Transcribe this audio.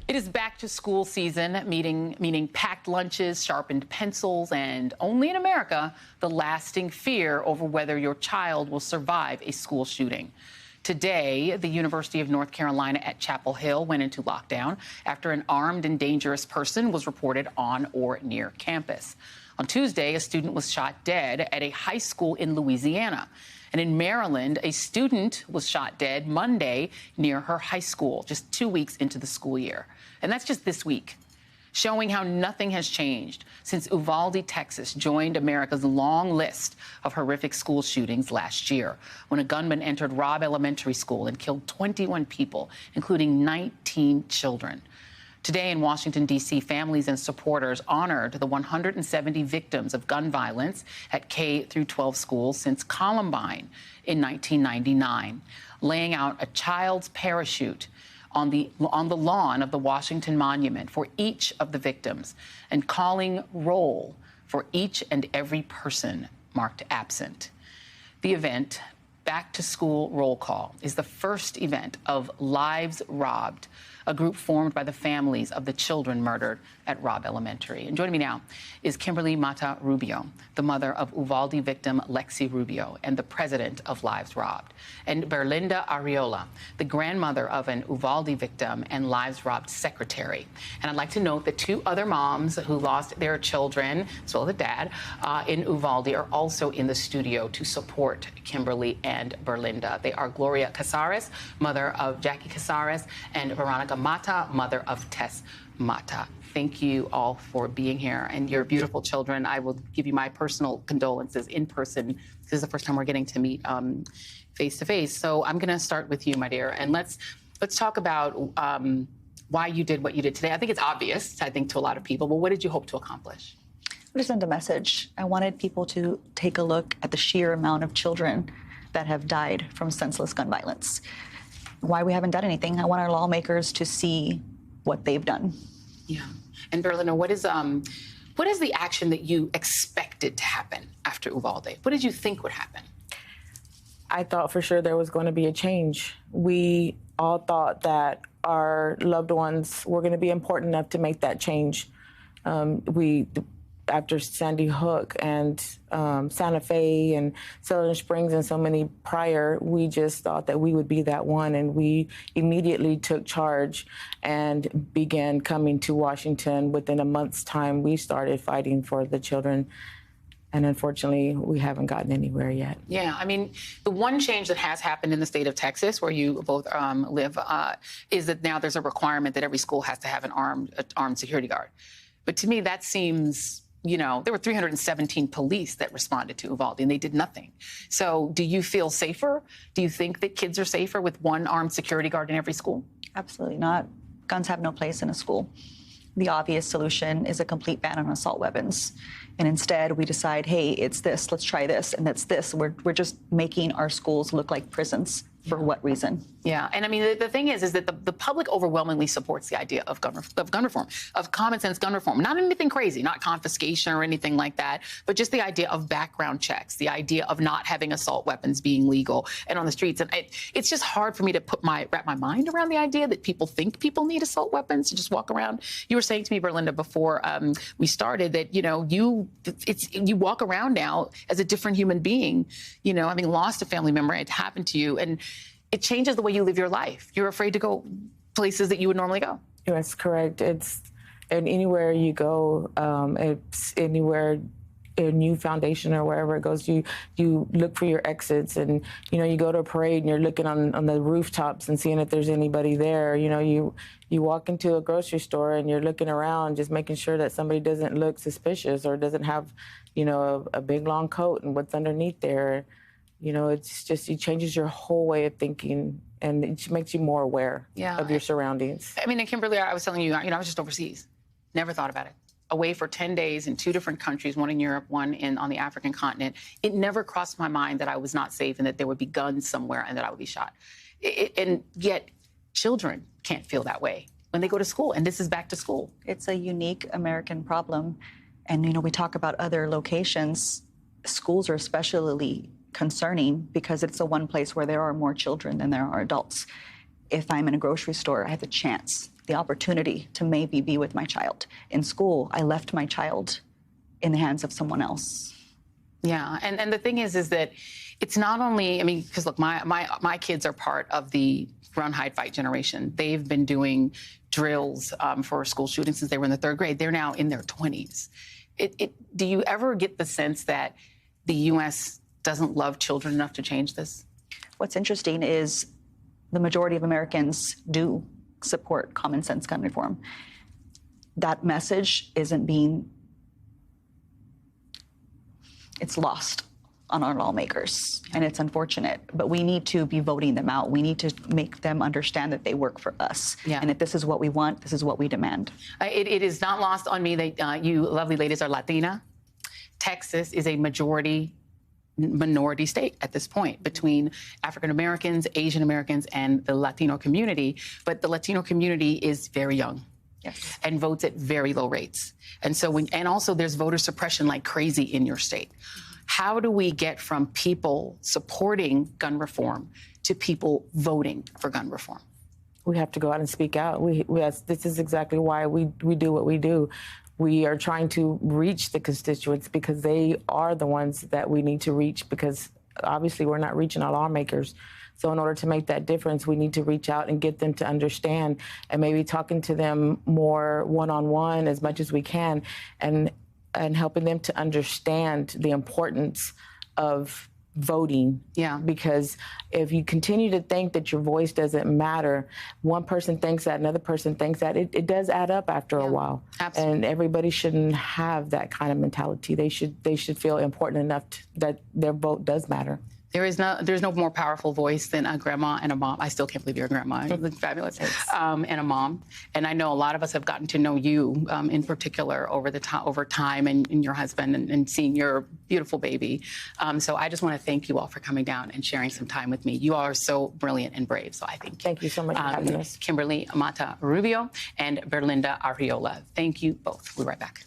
It is back to school season, meaning packed lunches, sharpened pencils, and only in America, the lasting fear over whether your child will survive a school shooting. Today, the University of North Carolina at Chapel Hill went into lockdown after an armed and dangerous person was reported on or near campus. On Tuesday, a student was shot dead at a high school in Louisiana. And in Maryland, a student was shot dead Monday near her high school, just 2 weeks into the school year. And that's just this week, showing how nothing has changed since Uvalde, Texas, joined America's long list of horrific school shootings last year, when a gunman entered Robb Elementary School and killed 21 people, including 19 children. Today in Washington, D.C., families and supporters honored the 170 victims of gun violence at K-12 schools since Columbine in 1999, laying out a child's parachute on the lawn of the Washington Monument for each of the victims and calling roll for each and every person marked absent. The event, Back to School Roll Call, is the first event of Lives Robbed, a group formed by the families of the children murdered at Robb Elementary. And joining me now is Kimberly Mata Rubio, the mother of Uvalde victim Lexi Rubio and the president of Lives Robbed, and Berlinda Arriola, the grandmother of an Uvalde victim and Lives Robbed secretary. And I'd like to note that two other moms who lost their children, as well as the dad, in Uvalde are also in the studio to support Kimberly and Berlinda. They are Gloria Casares, mother of Jackie Casares, and Veronica Mata, mother of Tess Mata. Thank you all for being here, and your beautiful children. I will give you my personal condolences in person. This is the first time we're getting to meet face to face. So I'm going to start with you, my dear, and let's talk about why you did what you did today. I think it's obvious, I think, to a lot of people, but what did you hope to accomplish? I just sent a message. I wanted people to take a look at the sheer amount of children that have died from senseless gun violence. Why we haven't done anything. I want our lawmakers to see what they've done. Yeah. And Berlinda, what is the action that you expected to happen after Uvalde? What did you think would happen? I thought for sure there was going to be a change. We all thought that our loved ones were going to be important enough to make that change. After Sandy Hook and Santa Fe and Silver Springs and so many prior, we just thought that we would be that one. And we immediately took charge and began coming to Washington. Within a month's time, we started fighting for the children. And unfortunately, we haven't gotten anywhere yet. Yeah, I mean, the one change that has happened in the state of Texas, where you both live, is that now there's a requirement that every school has to have an armed security guard. But to me, that seems... You know, there were 317 police that responded to Uvalde, and they did nothing. So do you feel safer? Do you think that kids are safer with one armed security guard in every school? Absolutely not. Guns have no place in a school. The obvious solution is a complete ban on assault weapons. And instead, we decide, hey, it's this, let's try this, and that's this. We're just making our schools look like prisons. For what reason? Yeah, and I mean, the thing is that the public overwhelmingly supports the idea of gun reform, of common sense gun reform. Not anything crazy, not confiscation or anything like that, but just the idea of background checks, the idea of not having assault weapons being legal and on the streets. And it's just hard for me to wrap my mind around the idea that people think people need assault weapons to just walk around. You were saying to me, Berlinda, before we started that, you know, you walk around now as a different human being, you know, having lost a family member, it happened to you, and it changes the way you live your life. You're afraid to go places that you would normally go. That's correct. And anywhere you go, it's anywhere, a new foundation or wherever it goes, you look for your exits, and you know, you go to a parade and you're looking on the rooftops and seeing if there's anybody there. You know, you walk into a grocery store and you're looking around, just making sure that somebody doesn't look suspicious or doesn't have, you know, a big long coat and what's underneath there. You know, it's just, it changes your whole way of thinking, and it makes you more aware of your surroundings. I mean, and Kimberly, I was telling you, I was just overseas. Never thought about it. Away for 10 days in 2 different countries, one in Europe, one on the African continent. It never crossed my mind that I was not safe and that there would be guns somewhere and that I would be shot. And yet, children can't feel that way when they go to school, and this is back to school. It's a unique American problem. And, you know, we talk about other locations. Schools are especially concerning because it's the one place where there are more children than there are adults. If I'm in a grocery store, I have the chance the opportunity to maybe be with my child. In school, I left my child in the hands of someone else. Yeah, and the thing is that it's not only, I mean, because look, my kids are part of the run, hide, fight generation. They've been doing drills for school shootings since they were in the 3rd grade. They're now in their 20s. Do you ever get the sense that the U.S. doesn't love children enough to change this? What's interesting is the majority of Americans do support common sense gun reform. That message isn't being, it's lost on our lawmakers, and it's unfortunate, but we need to be voting them out. We need to make them understand that they work for us. Yeah. And if this is what we want, this is what we demand. It is not lost on me that you lovely ladies are Latina. Texas is a minority state at this point between African Americans, Asian Americans, and the Latino community. But the Latino community is very young. Yes. And votes at very low rates. And so and also there's voter suppression like crazy in your state. How do we get from people supporting gun reform to people voting for gun reform? We have to go out and speak out. This is exactly why we do what we do. We are trying to reach the constituents because they are the ones that we need to reach, because obviously we're not reaching our lawmakers. So in order to make that difference, we need to reach out and get them to understand, and maybe talking to them more one-on-one as much as we can, and helping them to understand the importance of voting. Yeah. Because if you continue to think that your voice doesn't matter, one person thinks that, another person thinks that, it does add up after a while. Absolutely. And everybody shouldn't have that kind of mentality. They should feel important enough that their vote does matter. There's no more powerful voice than a grandma and a mom. I still can't believe you're a grandma. You look fabulous. And a mom. And I know a lot of us have gotten to know you in particular over time, and your husband, and seeing your beautiful baby. So I just want to thank you all for coming down and sharing some time with me. You all are so brilliant and brave. So I Thank you so much for having us. Kimberly Mata Rubio and Berlinda Arriola. Thank you both. We'll be right back.